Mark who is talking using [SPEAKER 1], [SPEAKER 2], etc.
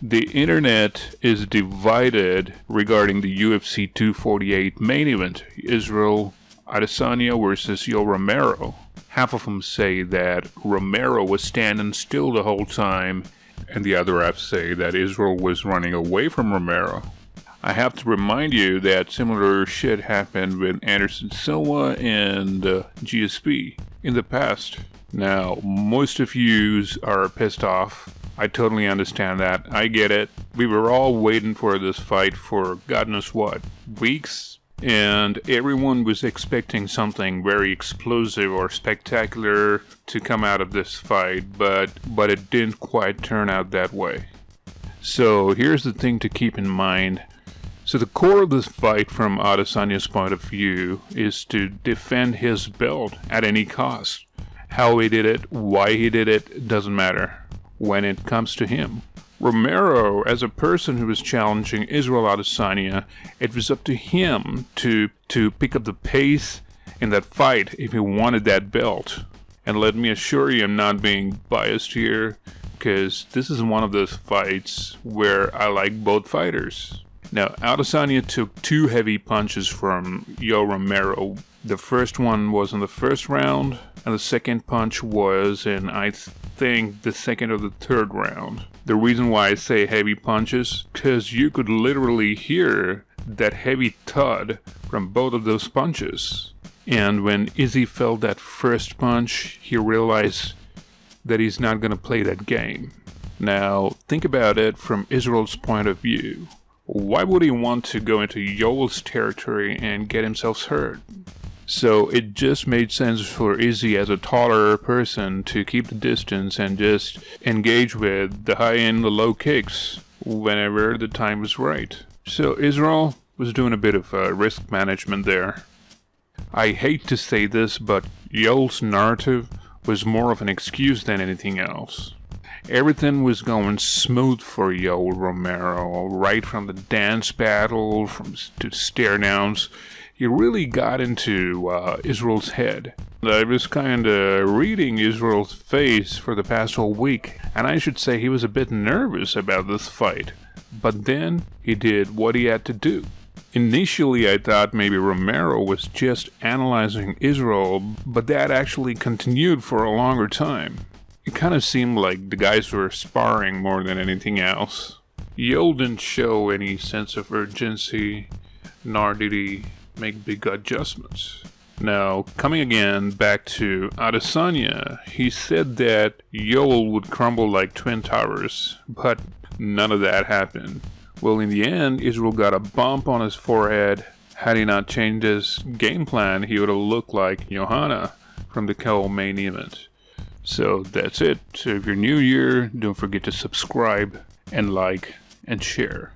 [SPEAKER 1] The internet is divided regarding the UFC 248 main event, Israel Adesanya versus YOEL Romero. Half of them say that Romero was standing still the whole time, and the other half say that Israel was running away from Romero. I have to remind you that similar shit happened with Anderson Silva and GSP in the past. Now, most of you are pissed off. I totally understand that. I get it. We were all waiting for this fight for God knows what, weeks, and everyone was expecting something very explosive or spectacular to come out of this fight, but it didn't quite turn out that way. So here's the thing to keep in mind. So the core of this fight from Adesanya's point of view is to defend his belt at any cost. How he did it, why he did it, doesn't matter when it comes to him. Romero, as a person who was challenging Israel Adesanya, it was up to him to pick up the pace in that fight if he wanted that belt. And let me assure you, I'm not being biased here, because this is one of those fights where I like both fighters. Now, Adesanya took 2 heavy punches from YOEL Romero. The first one was in the first round, and the second punch was in, I think, the second or the third round. The reason why I say heavy punches, because you could literally hear that heavy thud from both of those punches. And when Izzy felt that first punch, he realized that he's not going to play that game. Now, think about it from Israel's point of view. Why would he want to go into YOEL's territory and get himself hurt? So it just made sense for Izzy as a taller person to keep the distance and just engage with the high and the low kicks whenever the time was right. So Israel was doing a bit of risk management there. I hate to say this, but YOEL's narrative was more of an excuse than anything else. Everything was going smooth for YOEL Romero, right from the dance battle, to stare downs. He really got into Israel's head. I was kind of reading Israel's face for the past whole week, and I should say he was a bit nervous about this fight. But then he did what he had to do. Initially, I thought maybe Romero was just analyzing Israel, but that actually continued for a longer time. It kind of seemed like the guys were sparring more than anything else. YOEL didn't show any sense of urgency, nor did he make big adjustments. Now, coming again back to Adesanya, he said that YOEL would crumble like Twin Towers, but none of that happened. Well, in the end, Israel got a bump on his forehead. Had he not changed his game plan, he would have looked like Johanna from the co-main event. So that's it. So if you're new here, don't forget to subscribe and like and share.